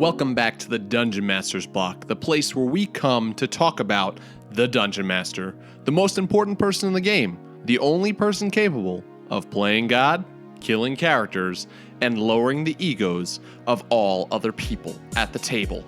Welcome back to the Dungeon Master's Block, the place where we come to talk about the Dungeon Master, the most important person in the game, the only person capable of playing God, killing characters, and lowering the egos of all other people at the table.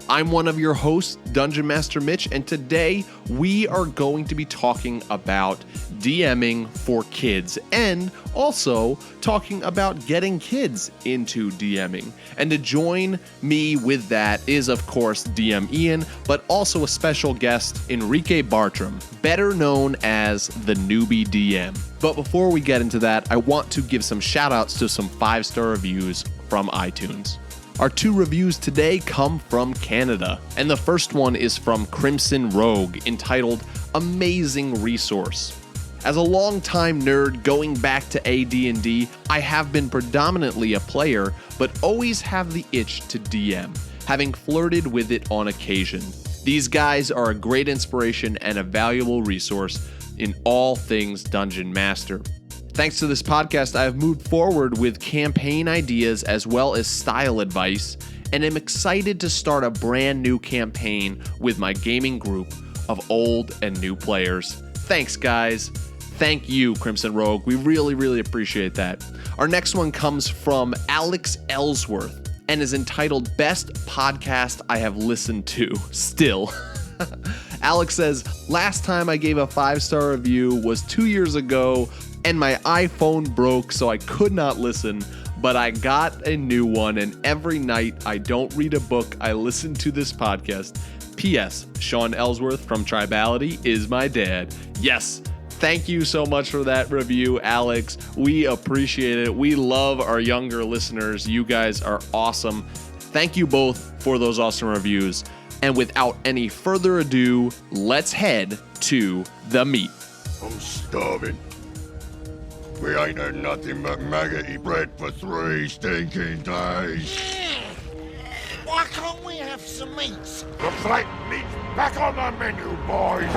I'm one of your hosts, Dungeon Master Mitch, and today we are going to be talking about DMing for kids and also talking about getting kids into DMing. And to join me with that is, of course, DM Ian, but also a special guest, Enrique Bartram, better known as the Newbie DM. But before we get into that, I want to give some shout outs to some 5-star reviews from iTunes. Our 2 reviews today come from Canada, and the first one is from Crimson Rogue, entitled Amazing Resource. As a longtime nerd going back to AD&D, I have been predominantly a player, but always have the itch to DM, having flirted with it on occasion. These guys are a great inspiration and a valuable resource in all things Dungeon Master. Thanks to this podcast, I have moved forward with campaign ideas as well as style advice, and am excited to start a brand new campaign with my gaming group of old and new players. Thanks, guys. Thank you, Crimson Rogue. We really appreciate that. Our next one comes from Alex Ellsworth and is entitled Best Podcast I Have Listened to. Still. Alex says, last time I gave a 5-star review was 2 years ago, and my iPhone broke, so I could not listen, but I got a new one, and every night I don't read a book, I listen to this podcast. P.S. Sean Ellsworth from Tribality is my dad. Yes, thank you so much for that review, Alex. We appreciate it. We love our younger listeners. You guys are awesome. Thank you both for those awesome reviews. And without any further ado, let's head to the meat. I'm starving. We ain't had nothing but maggoty bread for 3 stinking days. Why can't we have some meat? Looks like meat's back on the menu, boys.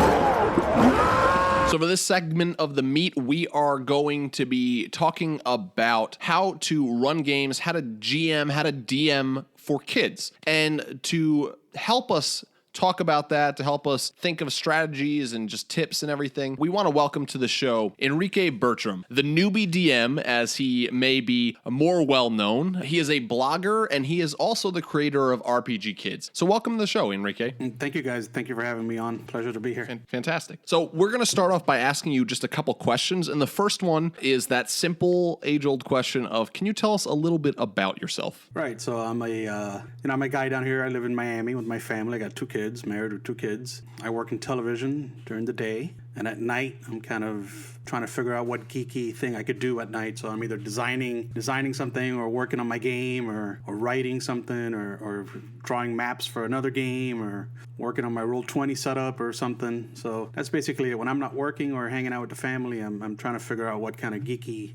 So for this segment of the meat, we are going to be talking about how to run games, how to GM, how to DM for kids. And to help us talk about that, to help us think of strategies and just tips and everything, we want to welcome to the show Enrique Bartram, the Newbie DM, as he may be more well known. He is a blogger, and he is also the creator of RPG Kids. So welcome to the show, Enrique. Thank you, guys. Thank you for having me on. Pleasure to be here. Fantastic. So we're going to start off by asking you just a couple questions, and the first one is that simple, age-old question of, can you tell us a little bit about yourself? Right. So I'm a guy down here. I live in Miami with my family. I got 2 kids. Married with 2 kids. I work in television during the day, and at night I'm kind of trying to figure out what geeky thing I could do at night. So I'm either designing something, or working on my game, or writing something, or drawing maps for another game, or working on my Roll20 setup or something. So that's basically it. When I'm not working or hanging out with the family, I'm trying to figure out what kind of geeky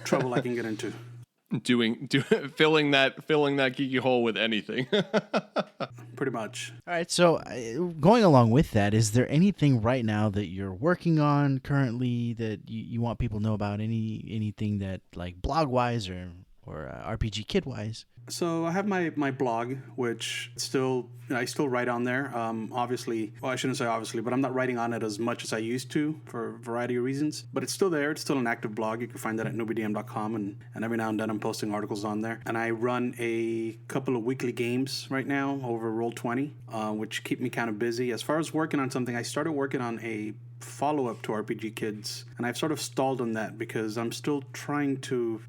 trouble I can get into. Filling that geeky hole with anything. Pretty much. All right, so going along with that, is there anything right now that you're working on currently that you want people to know about? Anything that, like, blog-wise or RPG Kid-wise? So I have my blog, which I still write on there. Obviously, well, I shouldn't say obviously, but I'm not writing on it as much as I used to for a variety of reasons. But it's still there. It's still an active blog. You can find that at newbiedm.com, and every now and then I'm posting articles on there. And I run a couple of weekly games right now over Roll20, which keep me kind of busy. As far as working on something, I started working on a follow-up to RPG Kids, and I've sort of stalled on that because I'm still trying to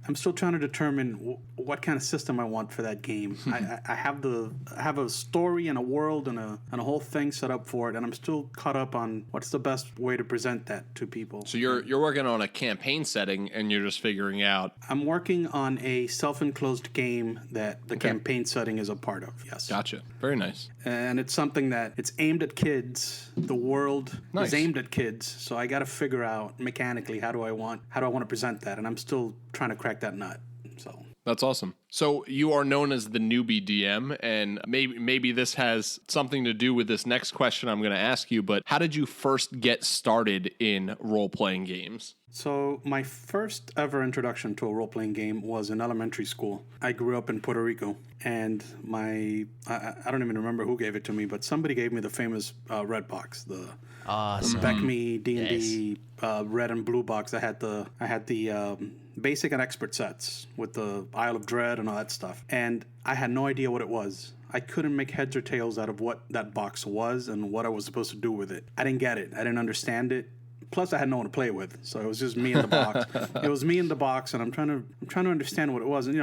determine what kind of system I want for that game. I have a story and a world and a whole thing set up for it, and I'm still caught up on what's the best way to present that to people. So you're working on a campaign setting, and you're just figuring out. I'm working on a self-enclosed game that the campaign setting is a part of. Yes. Gotcha. Very nice. And it's something that it's aimed at kids. The world Nice. is aimed at kids, so I got to figure out mechanically how do I want to present that, and I'm still trying to crack that nut. So That's awesome. So you are known as the Newbie DM, and maybe this has something to do with this next question I'm going to ask you, but how did you first get started in role-playing games? So my first ever introduction to a role-playing game was in elementary school. I grew up in Puerto Rico, and I don't even remember who gave it to me, but somebody gave me the famous red box, the Awesome. Beck Me D&D red and blue box. I had the basic and expert sets with the Isle of Dread and all that stuff, and I had no idea what it was. I couldn't make heads or tails out of what that box was and what I was supposed to do with it. I didn't get it. I didn't understand it. Plus, I had no one to play with, so it was just me in the box. It was me in the box, and I'm trying to understand what it was. And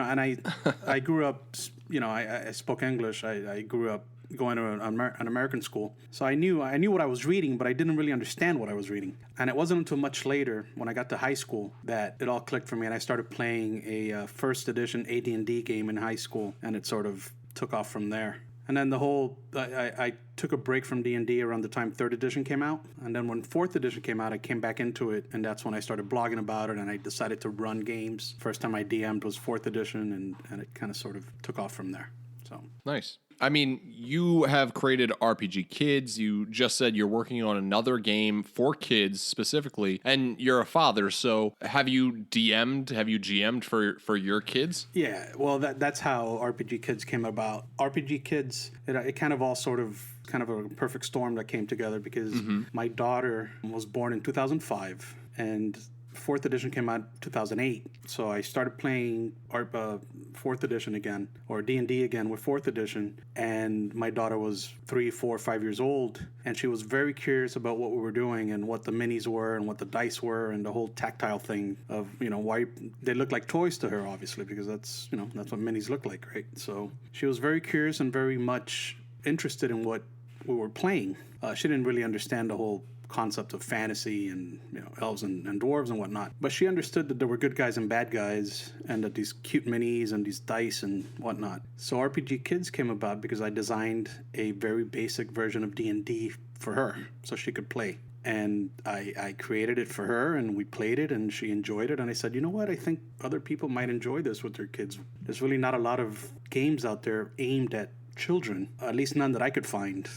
I grew up, I spoke English. I grew up going to an American school, so I knew what I was reading, but I didn't really understand what I was reading. And it wasn't until much later, when I got to high school, that it all clicked for me, and I started playing a first edition AD&D game in high school, and it sort of took off from there. And then I took a break from D&D around the time 3rd edition came out. And then when 4th edition came out, I came back into it. And that's when I started blogging about it. And I decided to run games. First time I DM'd was 4th edition. And it kind of sort of took off from there. So Nice. I mean, you have created RPG Kids. You just said you're working on another game for kids specifically, and you're a father. So have you DM'd, have you GM'd for your kids? Yeah, well, that's how RPG Kids came about. RPG Kids, it kind of all sort of a perfect storm that came together because my daughter was born in 2005, and 4th edition came out 2008. So I started playing 4th edition again, or D&D again with 4th edition, and my daughter was 3, 4, 5 years old, and she was very curious about what we were doing and what the minis were and what the dice were and the whole tactile thing of, why they look like toys to her, obviously, because that's what minis look like, right? So she was very curious and very much interested in what we were playing. She didn't really understand the whole concept of fantasy and elves and dwarves and whatnot, but she understood that there were good guys and bad guys, and that these cute minis and these dice and whatnot. So RPG Kids came about because I designed a very basic version of D&D for her so she could play, and I created it for her, and we played it, and she enjoyed it. And I said, you know what, I think other people might enjoy this with their kids. There's really not a lot of games out there aimed at children, at least none that I could find,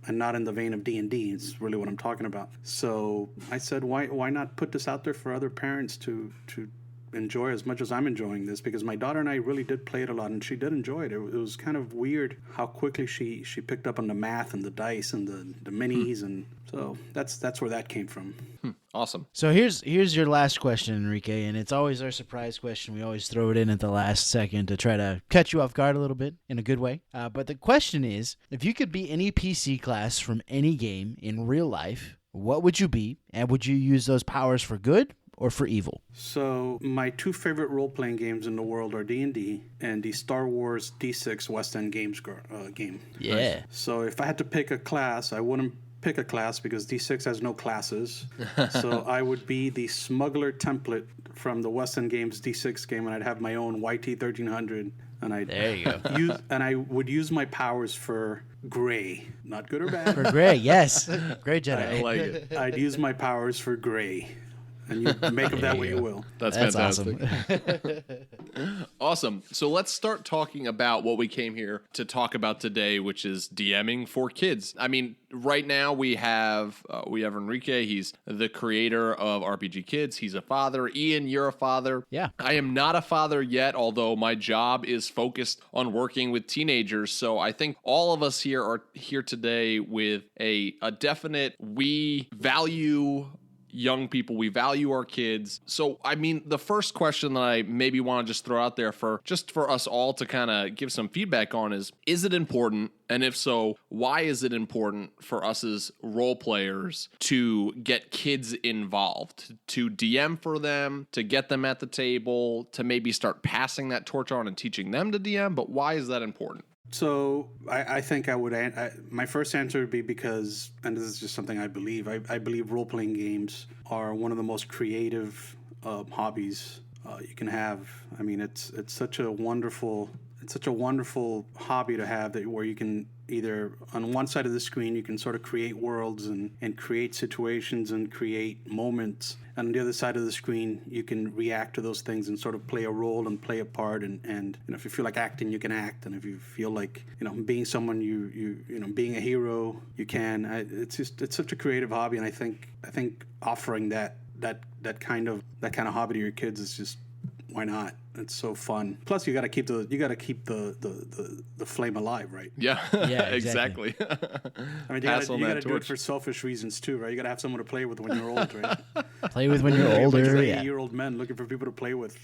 and not in the vein of D&D. It's really what I'm talking about. So I said, why not put this out there for other parents to enjoy as much as I'm enjoying this? Because my daughter and I really did play it a lot, and she did enjoy it. It was kind of weird how quickly she picked up on the math and the dice and the minis, and so that's where that came from. Awesome. So here's your last question, Enrique, and it's always our surprise question. We always throw it in at the last second to try to catch you off guard a little bit in a good way. But the question is, if you could be any PC class from any game in real life, what would you be, and would you use those powers for good or for evil? So my 2 favorite role-playing games in the world are D&D and the Star Wars D6 West End Games game. Yeah. So if I had to pick a class, I wouldn't pick a class because D6 has no classes. So I would be the smuggler template from the West End Games D6 game, and I'd have my own YT-1300. And There you go. I would use my powers for Gray. Not good or bad. For Gray, yes. Great Jedi. I like it. I'd use my powers for Gray. And you make of that what you will. That's fantastic. Awesome. So let's start talking about what we came here to talk about today, which is DMing for kids. I mean, right now we have Enrique. He's the creator of RPG Kids. He's a father. Ian, you're a father. Yeah. I am not a father yet, although my job is focused on working with teenagers. So I think all of us here are here today with a definite, we value young people, we value our kids. So, I mean, the first question that I maybe want to just throw out there for us all to kind of give some feedback on is it important? And if so, why is it important for us as role players to get kids involved, to DM for them, to get them at the table, to maybe start passing that torch on and teaching them to DM? But why is that important? So I think my first answer would be because, and this is just something I believe, I believe role-playing games are one of the most creative hobbies you can have. I mean, it's such a wonderful it's such a wonderful hobby to have, that where you can either on one side of the screen you can sort of create worlds and create situations and create moments, and on the other side of the screen you can react to those things and sort of play a role and play a part, and if you feel like acting, you can act, and if you feel like being someone, you being a hero, you can. It's such a creative hobby, and I think offering that kind of hobby to your kids is just, why not? It's so fun. Plus, you got to keep the flame alive, right? Yeah, Yeah, exactly. I mean, you got to do it for selfish reasons too, right? You got to have someone to play with when you're old, right? Play with when you're older. Like Yeah. 80-year-old men looking for people to play with.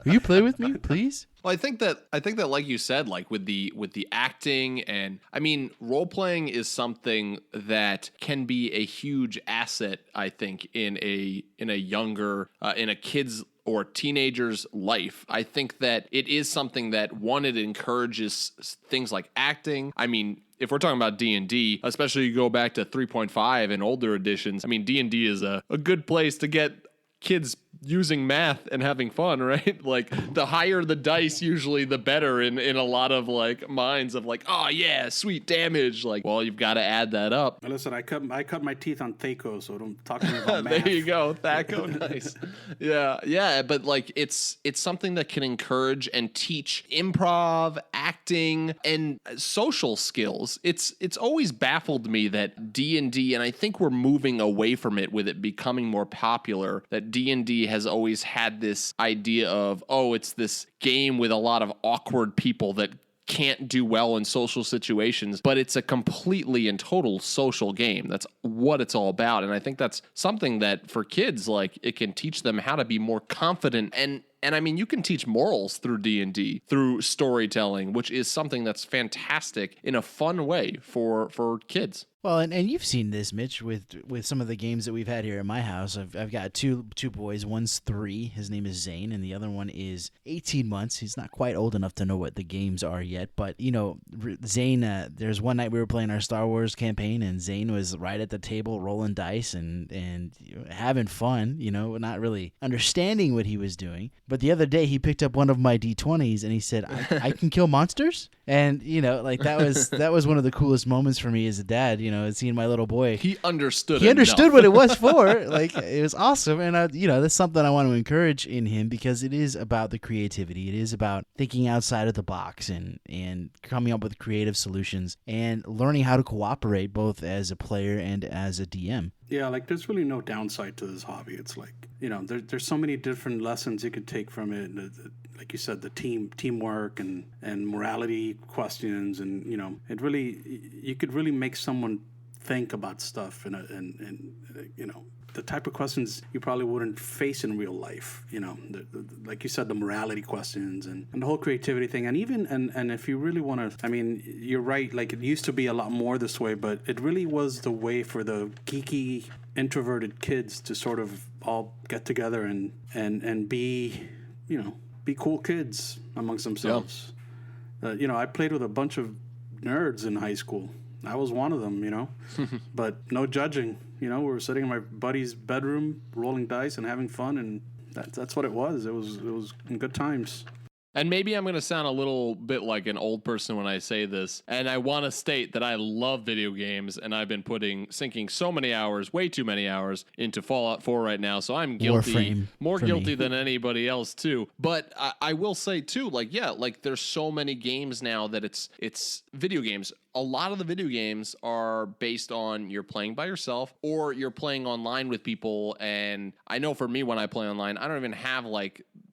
Will you play with me, please? Well, I think that like you said, like with the acting, and I mean, role playing is something that can be a huge asset, I think, in a younger in a kid's or teenager's life. I think that it is something that, one, it encourages things like acting. I mean, if we're talking about D&D, especially you go back to 3.5 and older editions, I mean, D&D is a good place to get kids using math and having fun, right? Like, the higher the dice, usually the better in a lot of like minds of like, oh yeah, sweet damage. Like, well, you've got to add that up. Now listen, I cut my teeth on Thaco, so don't talk to me about math. There you go, Thaco, nice. Yeah, but like it's something that can encourage and teach improv, acting, and social skills. It's always baffled me that D&D, and I think we're moving away from it with it becoming more popular, that D&D has always had this idea of, oh, it's this game with a lot of awkward people that can't do well in social situations, but it's a completely and total social game. That's what it's all about. And I think that's something that for kids, like, it can teach them how to be more confident. And I mean, you can teach morals through D&D, through storytelling, which is something that's fantastic in a fun way for kids. Well, and you've seen this, Mitch, with some of the games that we've had here at my house. I've got two boys. One's 3. His name is Zane, and the other one is 18 months. He's not quite old enough to know what the games are yet. But, Zane, there's one night we were playing our Star Wars campaign, and Zane was right at the table rolling dice and having fun, not really understanding what he was doing. But the other day, he picked up one of my D20s, and he said, I can kill monsters? And, that was one of the coolest moments for me as a dad, seeing my little boy. He understood enough. What it was for. Like, it was awesome. And, that's something I want to encourage in him, because it is about the creativity. It is about thinking outside of the box and coming up with creative solutions and learning how to cooperate both as a player and as a DM. Yeah, like, there's really no downside to this hobby. It's like, there's so many different lessons you could take from it. Like you said, the teamwork and morality questions, and it really, you could really make someone think about stuff, and the type of questions you probably wouldn't face in real life. Like you said, the morality questions and the whole creativity thing, and even and if you really want to, I mean, you're right. Like, it used to be a lot more this way, but it really was the way for the geeky, introverted kids to sort of all get together and be, be cool kids amongst themselves. Yeah. I played with a bunch of nerds in high school. I was one of them, but no judging. We were sitting in my buddy's bedroom, rolling dice and having fun, and that's what it was. It was good times. And maybe I'm going to sound a little bit like an old person when I say this, and I want to state that I love video games, and I've been sinking so many hours, way too many hours, into Fallout 4 right now, so I'm guilty, more guilty than anybody else, too. But I will say, too, there's so many games now that it's video games. A lot of the video games are based on you're playing by yourself or you're playing online with people, and I know for me, when I play online, I don't even have,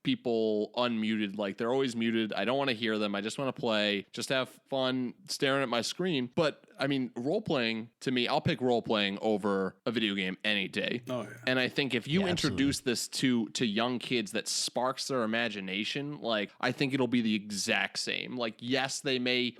people unmuted. Like, they're always muted. I don't want to hear them. I just want to play, just have fun staring at my screen. But I mean, role playing, to me, I'll pick role playing over a video game any day. Oh, yeah. And I think if you introduce this to young kids, that sparks their imagination, I think it'll be the exact same. Yes, they may,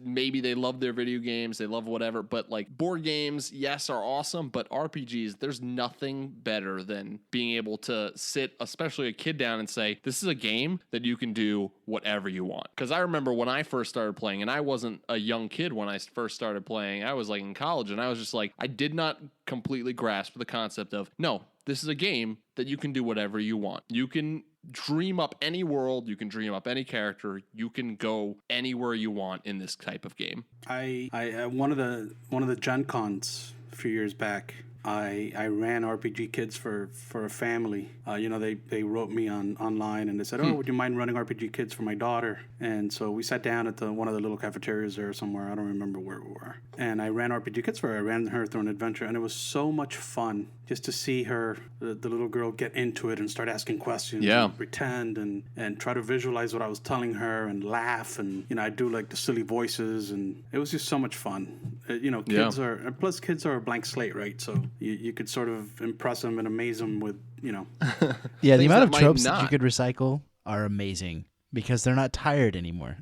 maybe they love their video games, they love whatever, but board games, yes, are awesome, but RPGs, there's nothing better than being able to sit, especially a kid, down and say, this is a game that you can do whatever you want. Because I remember when I first started playing, and I wasn't a young kid when I first started playing, I was in college, and I was just I did not completely grasp the concept of, no, this is a game that you can do whatever you want. You can dream up any world, you can dream up any character, you can go anywhere you want in this type of game. I one of the Gen Cons a few years back, I ran RPG Kids for a family. They wrote me online and they said, "Oh, would you mind running RPG Kids for my daughter?" And so we sat down at one of the little cafeterias there somewhere. I don't remember where we were. And I ran RPG Kids for her. I ran her through an adventure, and it was so much fun just to see her, the little girl, get into it and start asking questions. Yeah. And pretend and try to visualize what I was telling her and laugh. And I'd do like the silly voices, and it was just so much fun. Kids are a blank slate, right? So you could sort of impress them and amaze them with, Yeah, the amount of that might tropes that you not. could recycle are amazing because they're not tired anymore.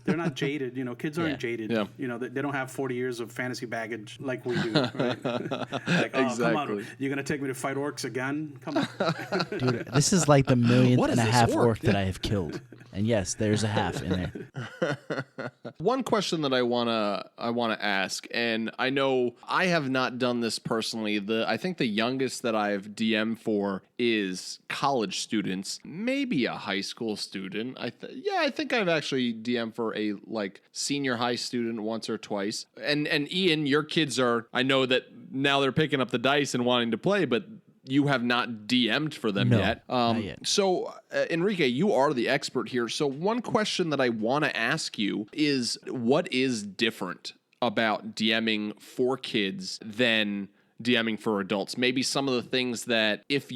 They're not jaded. Kids aren't Yeah. jaded. Yeah. They don't have 40 years of fantasy baggage like we do, right? Like, oh, Exactly. come on, you're going to take me to fight orcs again? Come on. Dude, this is like the millionth What and a is this half orc? orc that I have killed. And yes, there's a half in there. One question that I wanna ask, and I know I have not done this personally. I think the youngest that I've DM'd for is college students, maybe a high school student. I think I've actually DM'd for a senior high student once or twice. And Ian, your kids are, I know that now they're picking up the dice and wanting to play, but you have not DM'd for them No, yet. not yet. So, Enrique, you are the expert here. So one question that I want to ask you is, what is different about DMing for kids than DMing for adults? Maybe some of the things that if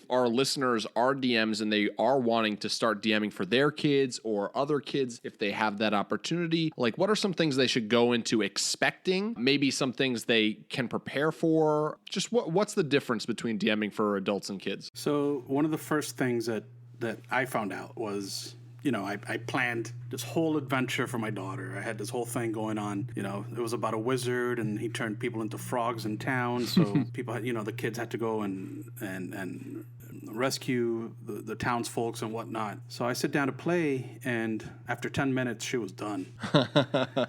our listeners are DMs and they are wanting to start DMing for their kids or other kids, if they have that opportunity, what are some things they should go into expecting? Maybe some things they can prepare for. Just what's the difference between DMing for adults and kids? So one of the first things that I found out was, I planned this whole adventure for my daughter. I had this whole thing going on. It was about a wizard, and he turned people into frogs in town. So people, the kids had to go and rescue the townsfolks and whatnot. So I sit down to play, and after 10 minutes, she was done.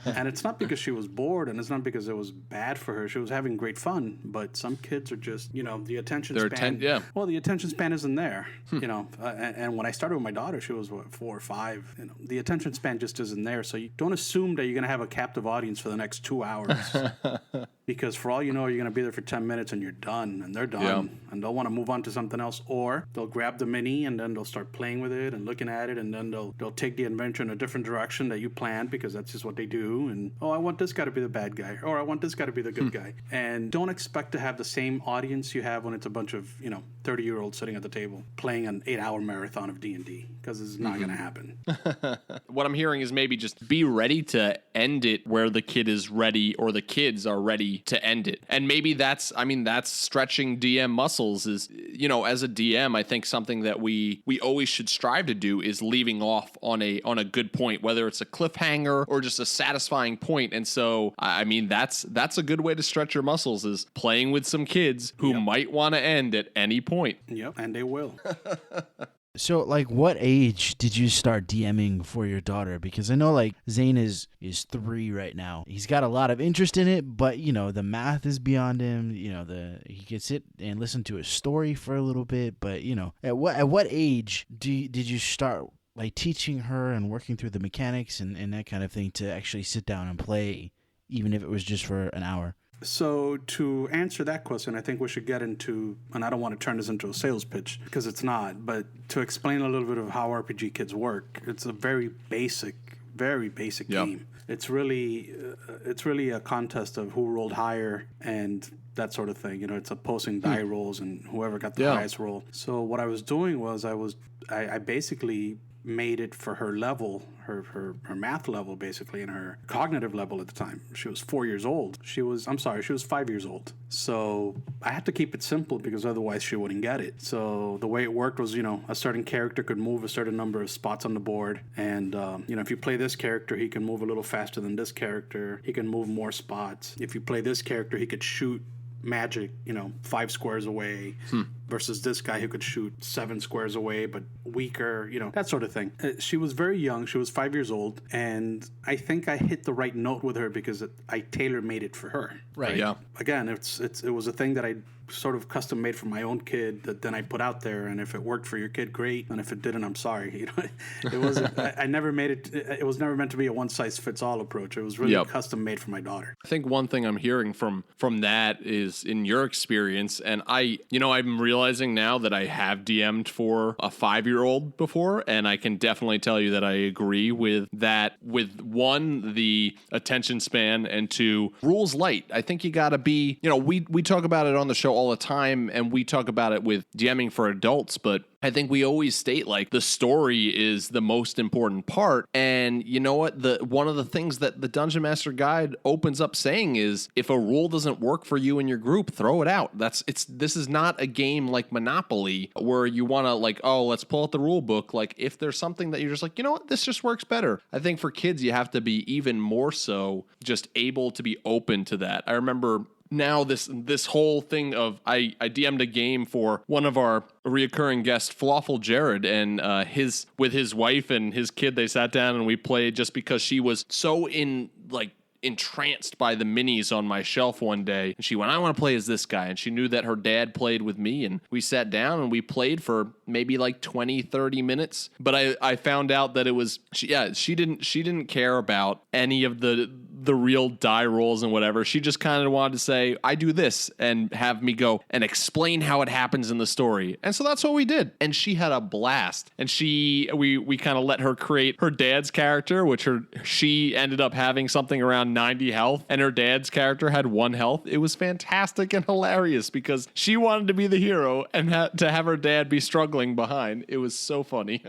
And it's not because she was bored, and it's not because it was bad for her. She was having great fun, but some kids are just, the attention span. Well, the attention span isn't there, and when I started with my daughter, she was 4 or 5. The attention span just isn't there. So you don't assume that you're going to have a captive audience for the next 2 hours. Because for all you know, you're going to be there for 10 minutes and you're done, and they're done, and they'll want to move on to something else, or they'll grab the mini and then they'll start playing with it and looking at it, and then they'll take the adventure in a different direction that you planned, because that's just what they do. And I want this guy to be the bad guy, or I want this guy to be the good guy. And don't expect to have the same audience you have when it's a bunch of 30-year-olds sitting at the table playing an 8-hour marathon of D&D, because it's not going to happen. What I'm hearing is maybe just be ready to end it where the kid is ready, or the kids are ready to end it. And maybe that's stretching DM muscles. Is, as a DM, I think something that we always should strive to do is leaving off on a good point, whether it's a cliffhanger or just a satisfying point. And so, that's a good way to stretch your muscles, is playing with some kids who might want to end at any point. Yep, and they will. So, what age did you start DMing for your daughter? Because I know, Zane is 3 right now. He's got a lot of interest in it, but, the math is beyond him. He can sit and listen to a story for a little bit, but, at what age did you start, teaching her and working through the mechanics and that kind of thing to actually sit down and play, even if it was just for an hour? So to answer that question, I think we should get into, and I don't want to turn this into a sales pitch because it's not, but to explain a little bit of how RPG Kids work. It's a very basic game. It's really a contest of who rolled higher and that sort of thing. It's opposing die rolls and whoever got the highest roll. So what I was doing was I basically made it for her level, her math level, basically, and her cognitive level at the time. She was 4 years old. She was 5 years old. So I had to keep it simple because otherwise she wouldn't get it. So the way it worked was, a certain character could move a certain number of spots on the board. And, if you play this character, he can move a little faster than this character. He can move more spots. If you play this character, he could shoot magic, 5 squares away. versus this guy who could shoot 7 squares away but weaker, that sort of thing. She was very young. She was 5 years old, and I think I hit the right note with her because I tailor-made it for her. Right. Yeah. Again, it was a thing that I sort of custom made for my own kid that then I put out there, and if it worked for your kid, great, and if it didn't, I'm sorry. It wasn't. I never made it. It was never meant to be a one size fits all approach. It was really custom made for my daughter. I think one thing I'm hearing from that is in your experience, and I'm realizing now that I have DM'd for a 5-year-old before, and I can definitely tell you that I agree with that. With 1, the attention span, and 2, rules light. I think you gotta be, we talk about it on the show all the time, and we talk about it with DMing for adults, but I think we always state like the story is the most important part. And you know what? One of the things that the Dungeon Master Guide opens up saying is if a rule doesn't work for you and your group, throw it out. This is not a game like Monopoly where you want to like, oh, let's pull out the rule book. Like if there's something that you're just like, you know what, this just works better. I think for kids, you have to be even more so just able to be open to that. I remember now this whole thing of I DM'd a game for one of our reoccurring guests, Flawful Jared, and with his wife and his kid, they sat down and we played just because she was so entranced by the minis on my shelf one day. And she went, I want to play as this guy. And she knew that her dad played with me. And we sat down and we played for maybe like 20, 30 minutes. But I found out that it was, she didn't care about any of the real die rolls and whatever. She just kind of wanted to say, I do this, and have me go and explain how it happens in the story. And so that's what we did. And she had a blast. And we kind of let her create her dad's character, which she ended up having something around 90 health, and her dad's character had 1 health. It was fantastic and hilarious because she wanted to be the hero and to have her dad be struggling behind. It was so funny.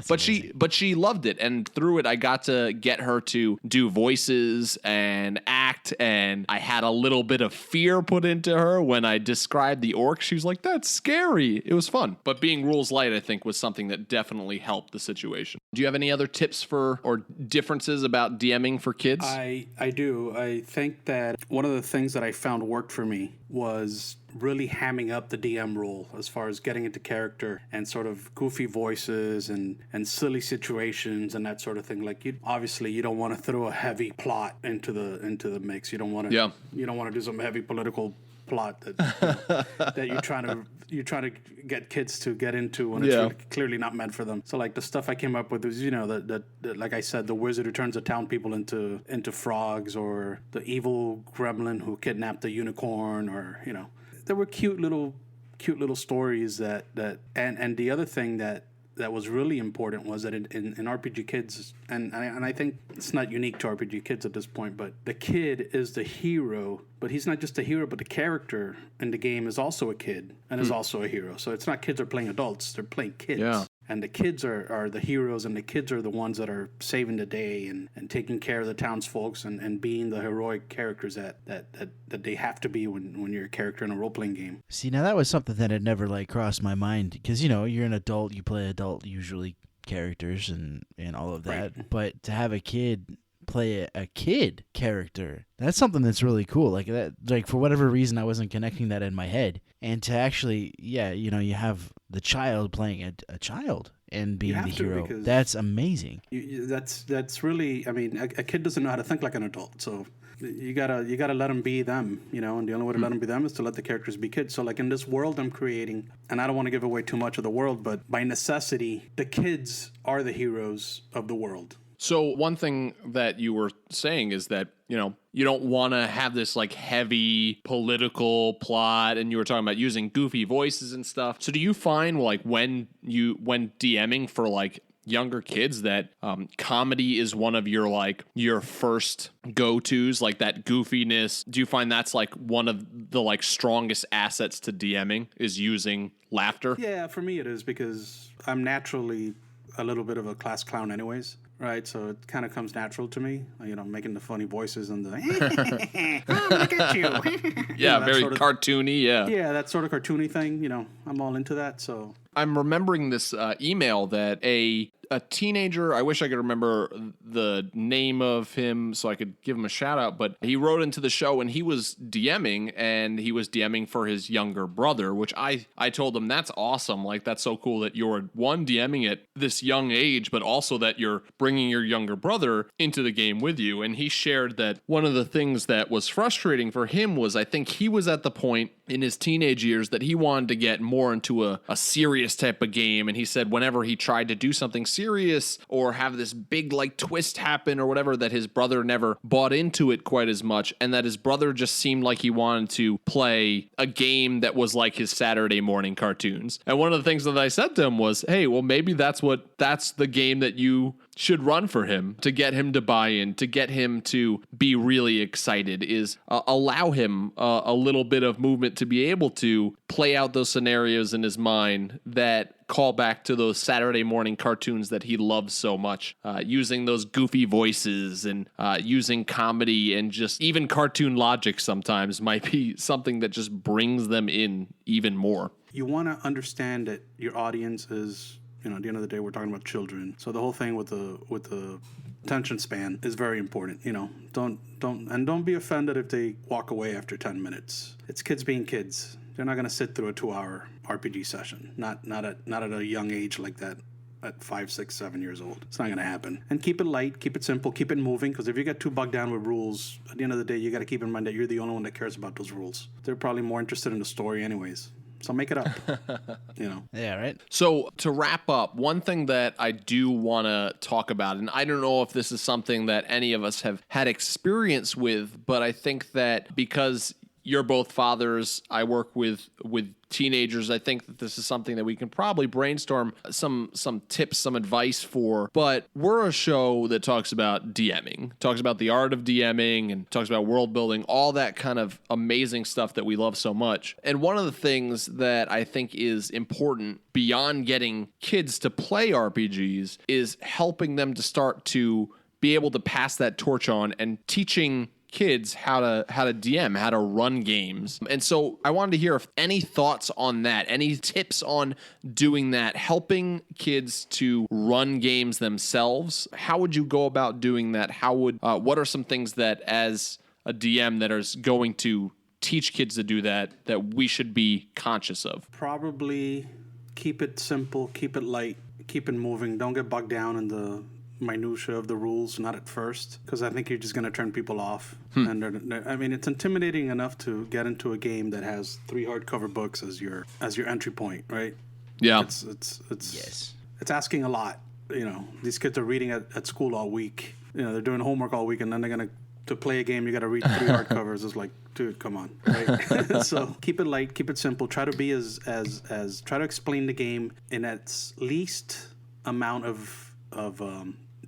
But she loved it, and through it I got to get her to do voices and act, and I had a little bit of fear put into her when I described the orc. She was like, that's scary. It was fun. But being rules light, I think, was something that definitely helped the situation. Do you have any other tips or differences about DMing for kids? I do. I think that one of the things that I found worked for me was really hamming up the DM role as far as getting into character and sort of goofy voices and silly situations and that sort of thing. Like you don't want to throw a heavy plot into the mix. You don't want to do some heavy political plot that you're trying to get kids to get into when it's really clearly not meant for them. So like the stuff I came up with was the like I said, the wizard who turns the town people into frogs, or the evil gremlin who kidnapped the unicorn, or there were cute little stories that and the other thing that was really important was that in RPG Kids, and I think it's not unique to RPG Kids at this point, but the kid is the hero, but he's not just a hero, but the character in the game is also a kid and is also a hero. So it's not kids are playing adults, they're playing kids. Yeah. And the kids are the heroes, and the kids are the ones that are saving the day and taking care of the townsfolk and being the heroic characters that they have to be when you're a character in a role-playing game. See, now that was something that had never crossed my mind, because you're an adult, you play adult usually characters and all of that, right. But to have a kid play a kid character, that's something that's really cool. Like that, for whatever reason I wasn't connecting that in my head, and to actually you have the child playing a child and being the hero. That's amazing. That's really, I mean, a kid doesn't know how to think like an adult, so you gotta let them be them, and the only way to let them be them is to let the characters be kids. So like in this world I'm creating, and I don't want to give away too much of the world, but by necessity the kids are the heroes of the world. So one thing that you were saying is that, you don't want to have this heavy political plot, and you were talking about using goofy voices and stuff. So do you find when DMing for younger kids that comedy is one of your first go-tos, that goofiness? Do you find that's one of the strongest assets to DMing is using laughter? Yeah, for me it is, because I'm naturally a little bit of a class clown anyways. Right, so it kind of comes natural to me, making the funny voices and the oh, look at you. Yeah, very cartoony, yeah. Yeah, that sort of cartoony thing, I'm all into that, so I'm remembering this email that a teenager, I wish I could remember the name of him so I could give him a shout out, but he wrote into the show and he was DMing, and he was DMing for his younger brother, which I told him, that's awesome. Like, that's so cool that you're DMing at this young age, but also that you're bringing your younger brother into the game with you. And he shared that one of the things that was frustrating for him was, I think he was at the point in his teenage years that he wanted to get more into a serious type of game. And he said whenever he tried to do something serious or have this big like twist happen or whatever, that his brother never bought into it quite as much, and that his brother just seemed like he wanted to play a game that was like his Saturday morning cartoons. And one of the things that I said to him was, hey, well, maybe that's the game that you should run for him, to get him to buy in, to get him to be really excited, is allow him a little bit of movement to be able to play out those scenarios in his mind that call back to those Saturday morning cartoons that he loves so much, using those goofy voices and using comedy, and just even cartoon logic sometimes might be something that just brings them in even more. You want to understand that your audience is, at the end of the day, we're talking about children. So the whole thing with the attention span is very important. Don't be offended if they walk away after 10 minutes. It's kids being kids. They're not going to sit through a 2-hour RPG session. Not at a young age like that. At 5, 6, 7 years old. It's not going to happen. And keep it light, keep it simple, keep it moving, because if you get too bogged down with rules, at the end of the day, you got to keep in mind that you're the only one that cares about those rules. They're probably more interested in the story anyways. So make it up, Yeah, right? So to wrap up, one thing that I do want to talk about, and I don't know if this is something that any of us have had experience with, but I think that because you're both fathers, I work with teenagers, I think that this is something that we can probably brainstorm some tips, some advice for. But we're a show that talks about DMing, talks about the art of DMing, and talks about world building, all that kind of amazing stuff that we love so much. And one of the things that I think is important beyond getting kids to play RPGs is helping them to start to be able to pass that torch on and teaching kids how to DM, how to run games. And so I wanted to hear if any thoughts on that, any tips on doing that, helping kids to run games themselves. How would you go about doing that? What are some things that, as a DM that is going to teach kids to do that we should be conscious of? Probably keep it simple, keep it light, keep it moving. Don't get bogged down in the minutia of the rules, not at first, because I think you're just going to turn people off. And it's intimidating enough to get into a game that has 3 hardcover books as your entry point, right? Yeah. It's asking a lot. These kids are reading at school all week. They're doing homework all week, and then they're going to play a game, you got to read 3 hardcovers. It's like, dude, come on, right? So keep it light, keep it simple. Try to be try to explain the game in its least amount of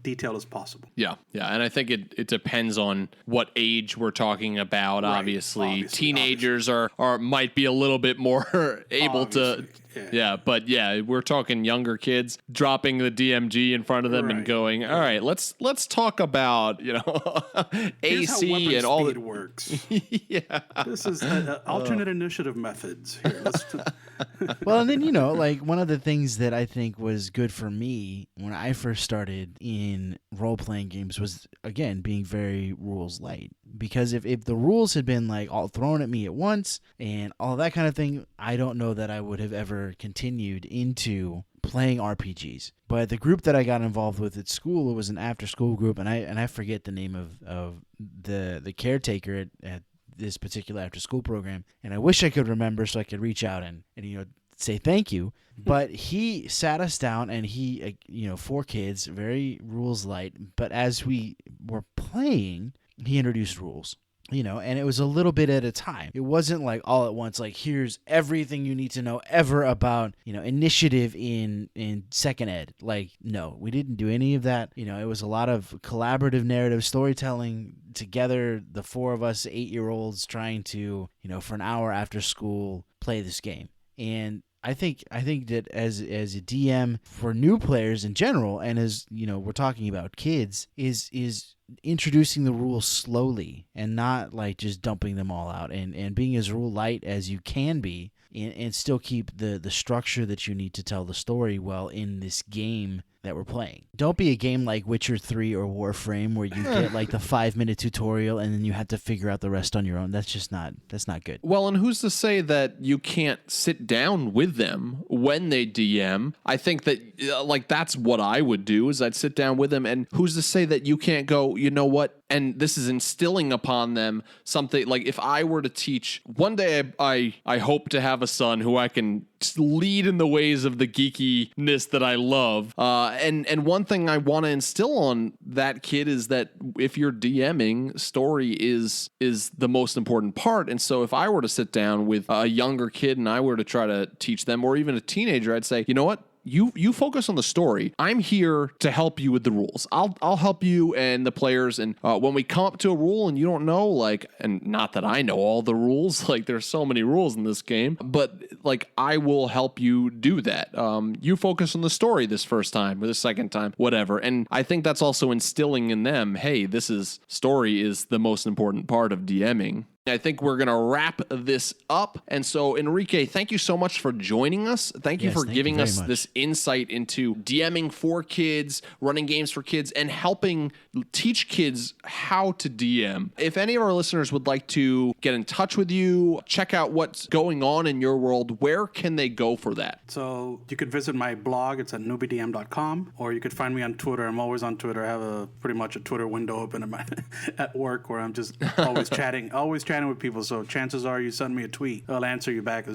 detail as possible. Yeah. And I think it depends on what age we're talking about. Right. Obviously, teenagers are might be a little bit more able to. Yeah, but we're talking younger kids dropping the DMG in front of them and going, all right, let's talk about AC and all that works. Yeah, this is alternate initiative methods here. Well, and then one of the things that I think was good for me when I first started in role-playing games was, again, being very rules light. Because if the rules had been like all thrown at me at once and all that kind of thing, I don't know that I would have ever continued into playing RPGs. But the group that I got involved with at school, it was an after-school group, and I forget the name of the caretaker at this particular after-school program, and I wish I could remember so I could reach out and say thank you. But he sat us down, and he 4 kids, very rules light, but as we were playing, he introduced rules. And it was a little bit at a time. It wasn't like all at once, like here's everything you need to know ever about, initiative in second ed. Like, no, we didn't do any of that. It was a lot of collaborative narrative storytelling together, the 4 of us 8-year-olds trying to, for an hour after school, play this game. And I think that as a DM for new players in general, and as we're talking about kids, is introducing the rules slowly and not like just dumping them all out, and being as rule light as you can be and still keep the structure that you need to tell the story well in this game that we're playing. Don't be a game like Witcher 3 or Warframe where you get like the 5-minute tutorial and then you have to figure out the rest on your own. That's not good. Well, and who's to say that you can't sit down with them when they DM? I think that like that's what I would do is I'd sit down with them, and who's to say that you can't go, you know what? And this is instilling upon them something like if I were to teach one day, I hope to have a son who I can lead in the ways of the geekiness that I love. And one thing I want to instill on that kid is that if you're DMing, story is the most important part. And so if I were to sit down with a younger kid and I were to try to teach them, or even a teenager, I'd say, you know what? You focus on the story. I'm here to help you with the rules. I'll help you and the players. And when we come up to a rule and you don't know, like, and not that I know all the rules, like there's so many rules in this game, but like I will help you do that. You focus on the story this first time or the second time, whatever. And I think that's also instilling in them, hey, story is the most important part of DMing. I think we're going to wrap this up. And so, Enrique, thank you so much for joining us. Thank you for giving us this insight into DMing for kids, running games for kids, and helping teach kids how to DM. If any of our listeners would like to get in touch with you, check out what's going on in your world, where can they go for that? So you could visit my blog. It's at newbiedm.com, or you could find me on Twitter. I'm always on Twitter. I have pretty much a Twitter window open at work where I'm just always chatting with people. So chances are you send me a tweet, I'll answer you back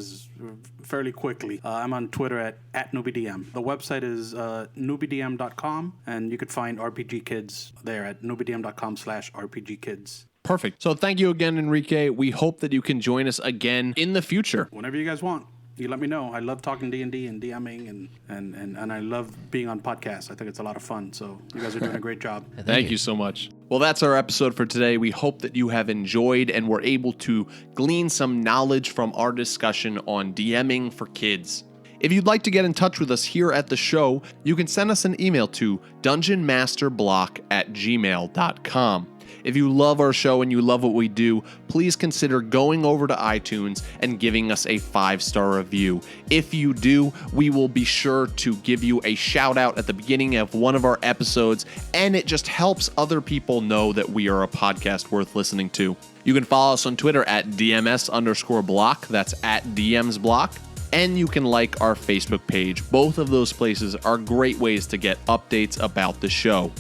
fairly quickly. I'm on Twitter at Newbie DM. The website is newbiedm.com, and you could find RPG Kids there at newbiedm.com/RPG Kids. Perfect. So thank you again, Enrique. We hope that you can join us again in the future. Whenever you guys want. You let me know. I love talking D&D and DMing, and I love being on podcasts. I think it's a lot of fun. So you guys are doing a great job. Thank you so much. Well, that's our episode for today. We hope that you have enjoyed and were able to glean some knowledge from our discussion on DMing for kids. If you'd like to get in touch with us here at the show, you can send us an email to dungeonmasterblock@gmail.com. If you love our show and you love what we do, please consider going over to iTunes and giving us a 5-star review. If you do, we will be sure to give you a shout out at the beginning of one of our episodes, and it just helps other people know that we are a podcast worth listening to. You can follow us on Twitter at DMS_block. That's at DMsBlock. And you can like our Facebook page. Both of those places are great ways to get updates about the show.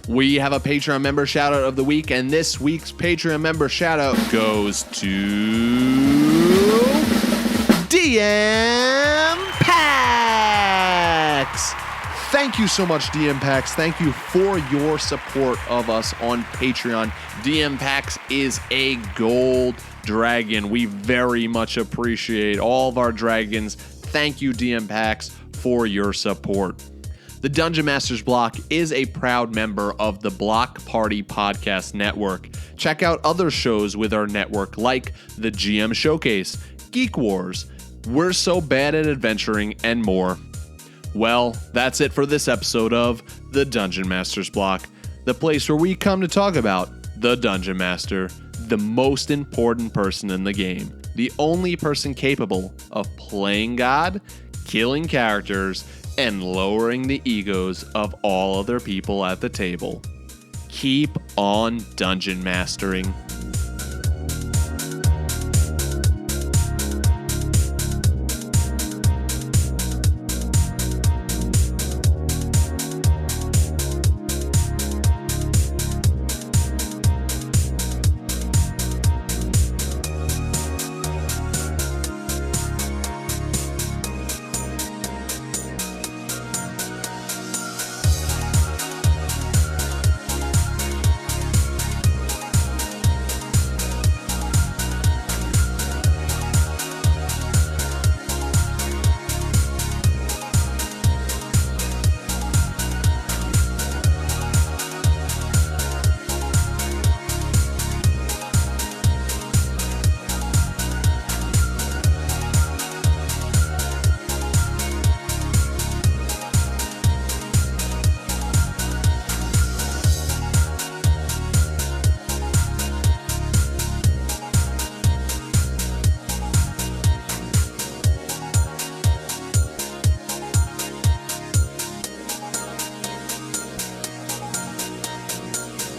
We have a Patreon member shout out of the week, and this week's Patreon member shout out goes to DM Packs. Thank you so much, DM Packs. Thank you for your support of us on Patreon. DM Packs is a gold dragon. We very much appreciate all of our dragons. Thank you, DM Packs, for your support. The Dungeon Masters Block is a proud member of the Block Party Podcast Network. Check out other shows with our network like the GM Showcase, Geek Wars, We're So Bad at Adventuring, and more. Well, that's it for this episode of the Dungeon Masters Block, the place where we come to talk about the Dungeon Master, the most important person in the game, the only person capable of playing God, killing characters, and lowering the egos of all other people at the table. Keep on dungeon mastering.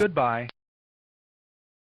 Goodbye.